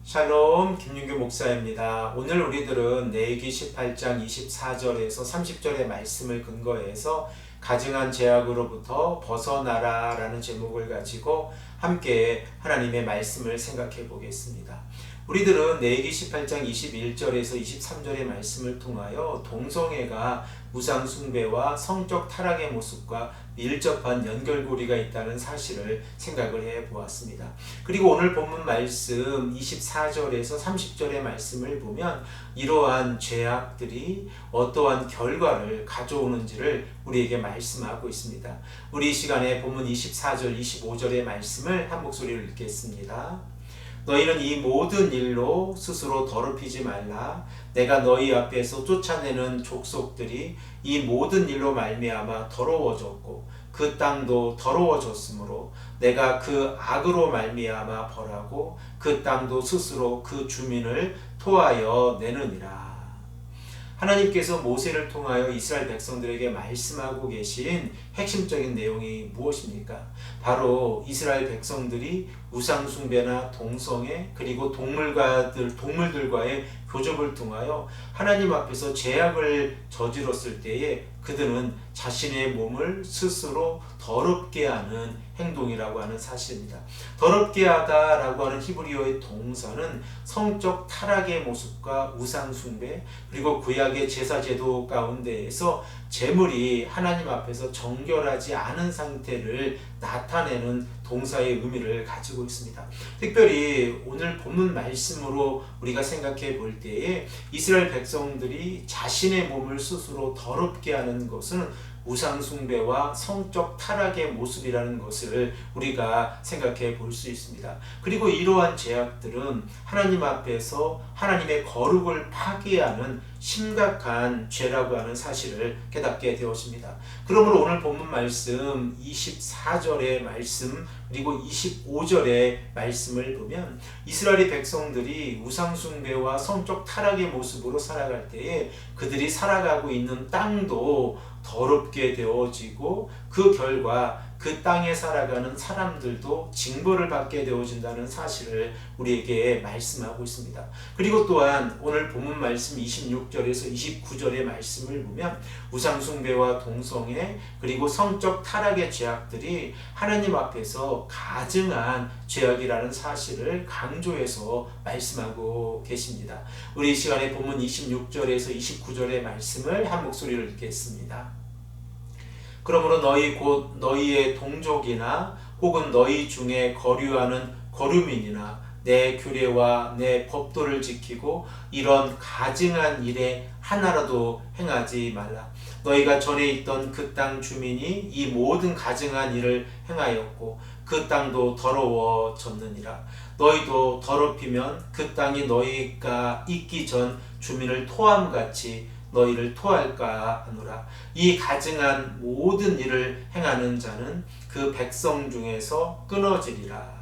샬롬 김윤규 목사입니다. 오늘 우리들은 레위기 18장 24절에서 30절의 말씀을 근거해서 가증한 죄악으로부터 벗어나라 라는 제목을 가지고 함께 하나님의 말씀을 생각해 보겠습니다. 우리들은 레위기 18장 21절에서 23절의 말씀을 통하여 동성애가 우상 숭배와 성적 타락의 모습과 밀접한 연결고리가 있다는 사실을 생각을 해 보았습니다. 그리고 오늘 본문 말씀 24절에서 30절의 말씀을 보면 이러한 죄악들이 어떠한 결과를 가져오는지를 우리에게 말씀하고 있습니다. 우리 이 시간에 본문 24절, 25절의 말씀을 한 목소리로 읽겠습니다. 너희는 이 모든 일로 스스로 더럽히지 말라. 내가 너희 앞에서 쫓아내는 족속들이 이 모든 일로 말미암아 더러워졌고 그 땅도 더러워졌으므로 내가 그 악으로 말미암아 벌하고 그 땅도 스스로 그 주민을 토하여 내느니라. 하나님께서 모세를 통하여 이스라엘 백성들에게 말씀하고 계신 핵심적인 내용이 무엇입니까? 바로 이스라엘 백성들이 우상숭배나 동성애 그리고 동물들과의 교접을 통하여 하나님 앞에서 죄악을 저질렀을 때에 그들은 자신의 몸을 스스로 더럽게 하는 행동이라고 하는 사실입니다. 더럽게 하다라고 하는 히브리어의 동사는 성적 타락의 모습과 우상숭배 그리고 구약의 제사제도 가운데에서 제물이 하나님 앞에서 정결하지 않은 상태를 나타내는 동사의 의미를 가지고 있습니다. 특별히 오늘 본문 말씀으로 우리가 생각해 볼 때에 이스라엘 백성들이 자신의 몸을 스스로 더럽게 하는 것은 우상숭배와 성적 타락의 모습이라는 것을 우리가 생각해 볼 수 있습니다. 그리고 이러한 죄악들은 하나님 앞에서 하나님의 거룩을 파괴하는 심각한 죄라고 하는 사실을 깨닫게 되었습니다. 그러므로 오늘 본문 말씀 24절의 말씀 그리고 25절의 말씀을 보면 이스라엘 백성들이 우상숭배와 성적 타락의 모습으로 살아갈 때에 그들이 살아가고 있는 땅도 더럽게 되어지고 그 결과 그 땅에 살아가는 사람들도 징벌을 받게 되어진다는 사실을 우리에게 말씀하고 있습니다. 그리고 또한 오늘 본문 말씀 26절에서 29절의 말씀을 보면 우상숭배와 동성애 그리고 성적 타락의 죄악들이 하나님 앞에서 가증한 죄악이라는 사실을 강조해서 말씀하고 계십니다. 우리 이 시간에 본문 26절에서 29절의 말씀을 한 목소리로 읽겠습니다. 그러므로 너희 곧 너희의 동족이나 혹은 너희 중에 거류하는 거류민이나 내 규례와 내 법도를 지키고 이런 가증한 일에 하나라도 행하지 말라. 너희가 전에 있던 그 땅 주민이 이 모든 가증한 일을 행하였고 그 땅도 더러워졌느니라. 너희도 더럽히면 그 땅이 너희가 있기 전 주민을 토함같이 너희를 토할까 하노라. 이 가증한 모든 일을 행하는 자는 그 백성 중에서 끊어지리라.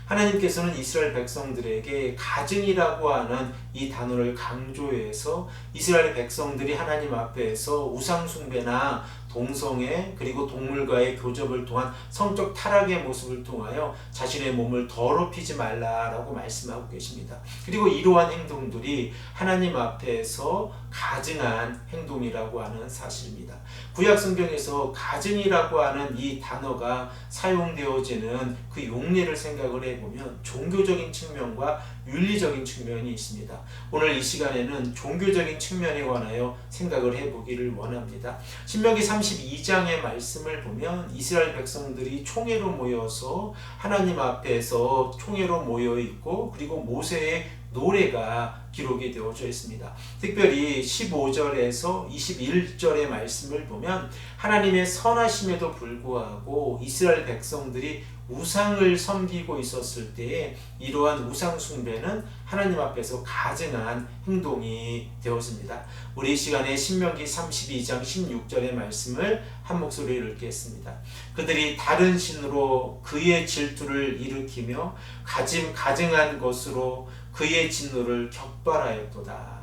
하나님께서는 이스라엘 백성들에게 가증이라고 하는 이 단어를 강조해서 이스라엘 백성들이 하나님 앞에서 우상숭배나 동성애 그리고 동물과의 교접을 통한 성적 타락의 모습을 통하여 자신의 몸을 더럽히지 말라라고 말씀하고 계십니다. 그리고 이러한 행동들이 하나님 앞에서 가증한 행동이라고 하는 사실입니다. 구약 성경에서 가증이라고 하는 이 단어가 사용되어지는 그 용례를 생각을 해보면 종교적인 측면과 윤리적인 측면이 있습니다. 오늘 이 시간에는 종교적인 측면에 관하여 생각을 해보기를 원합니다. 신명기 32장의 말씀을 보면 이스라엘 백성들이 총회로 모여서 하나님 앞에서 총회로 모여 있고 그리고 모세의 노래가 기록이 되어져 있습니다. 특별히 15절에서 21절의 말씀을 보면 하나님의 선하심에도 불구하고 이스라엘 백성들이 우상을 섬기고 있었을 때에 이러한 우상 숭배는 하나님 앞에서 가증한 행동이 되었습니다. 우리 이 시간에 신명기 32장 16절의 말씀을 한 목소리로 읽겠습니다. 그들이 다른 신으로 그의 질투를 일으키며 가증한 것으로 그의 진노를 격발하였도다.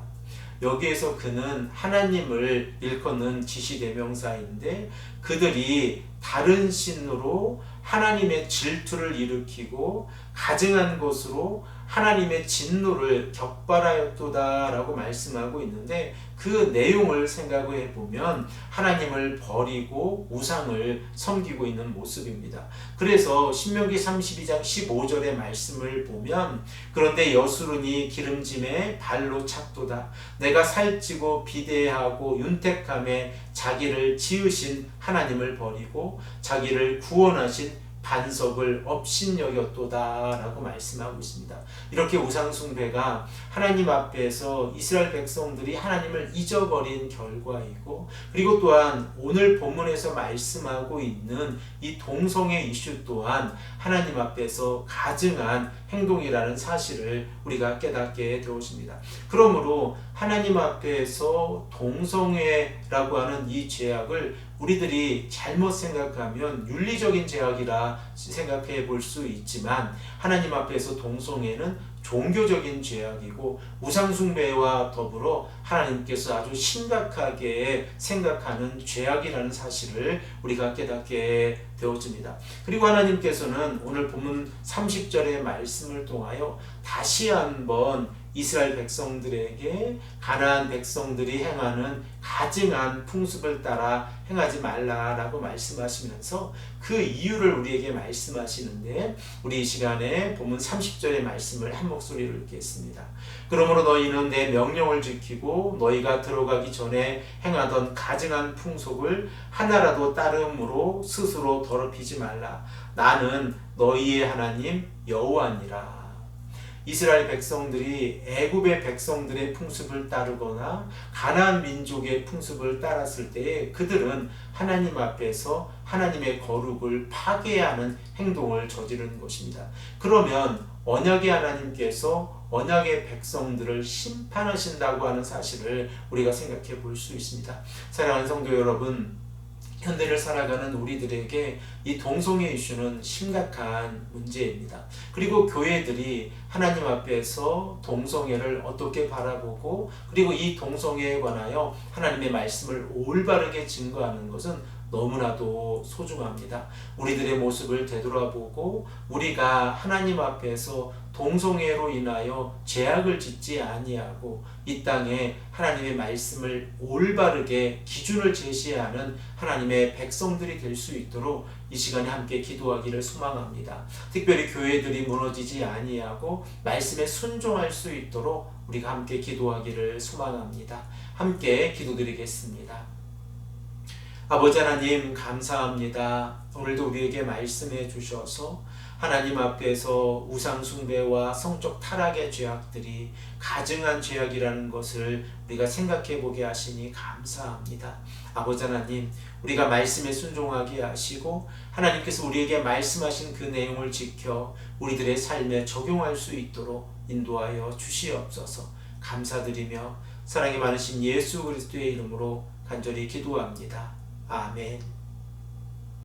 여기에서 그는 하나님을 일컫는 지시대명사인데 그들이 다른 신으로 하나님의 질투를 일으키고 가증한 것으로 하나님의 진노를 격발하였도다라고 말씀하고 있는데, 그 내용을 생각해 보면 하나님을 버리고 우상을 섬기고 있는 모습입니다. 그래서 신명기 32장 15절의 말씀을 보면, 그런데 여수론이 기름짐에 발로 찼도다. 내가 살찌고 비대하고 윤택함에 자기를 지으신 하나님을 버리고 자기를 구원하신 반석을 업신여겼도다 라고 말씀하고 있습니다. 이렇게 우상숭배가 하나님 앞에서 이스라엘 백성들이 하나님을 잊어버린 결과이고, 그리고 또한 오늘 본문에서 말씀하고 있는 이 동성애 이슈 또한 하나님 앞에서 가증한 행동이라는 사실을 우리가 깨닫게 되었습니다. 그러므로 하나님 앞에서 동성애라고 하는 이 죄악을 우리들이 잘못 생각하면 윤리적인 죄악이라 생각해 볼 수 있지만, 하나님 앞에서 동성애는 종교적인 죄악이고 우상숭배와 더불어 하나님께서 아주 심각하게 생각하는 죄악이라는 사실을 우리가 깨닫게 되어집니다. 그리고 하나님께서는 오늘 본문 30절의 말씀을 통하여 다시 한번 이스라엘 백성들에게 가나안 백성들이 행하는 가증한 풍습을 따라 행하지 말라라고 말씀하시면서 그 이유를 우리에게 말씀하시는데, 우리 이 시간에 본문 30절의 말씀을 한 목소리로 읽겠습니다. 그러므로 너희는 내 명령을 지키고 너희가 들어가기 전에 행하던 가증한 풍속을 하나라도 따름으로 스스로 더럽히지 말라. 나는 너희의 하나님 여호와니라. 이스라엘 백성들이 애굽의 백성들의 풍습을 따르거나 가나안 민족의 풍습을 따랐을 때에 그들은 하나님 앞에서 하나님의 거룩을 파괴하는 행동을 저지르는 것입니다. 그러면 언약의 하나님께서 언약의 백성들을 심판하신다고 하는 사실을 우리가 생각해 볼 수 있습니다. 사랑하는 성도 여러분, 현대를 살아가는 우리들에게 이 동성애 이슈는 심각한 문제입니다. 그리고 교회들이 하나님 앞에서 동성애를 어떻게 바라보고, 그리고 이 동성애에 관하여 하나님의 말씀을 올바르게 증거하는 것은 너무나도 소중합니다. 우리들의 모습을 되돌아보고 우리가 하나님 앞에서 동성애로 인하여 죄악을 짓지 아니하고 이 땅에 하나님의 말씀을 올바르게 기준을 제시하는 하나님의 백성들이 될 수 있도록 이 시간에 함께 기도하기를 소망합니다. 특별히 교회들이 무너지지 아니하고 말씀에 순종할 수 있도록 우리가 함께 기도하기를 소망합니다. 함께 기도드리겠습니다. 아버지 하나님, 감사합니다. 오늘도 우리에게 말씀해 주셔서 하나님 앞에서 우상숭배와 성적 타락의 죄악들이 가증한 죄악이라는 것을 우리가 생각해 보게 하시니 감사합니다. 아버지 하나님, 우리가 말씀에 순종하게 하시고 하나님께서 우리에게 말씀하신 그 내용을 지켜 우리들의 삶에 적용할 수 있도록 인도하여 주시옵소서. 감사드리며 사랑이 많으신 예수 그리스도의 이름으로 간절히 기도합니다. 아멘.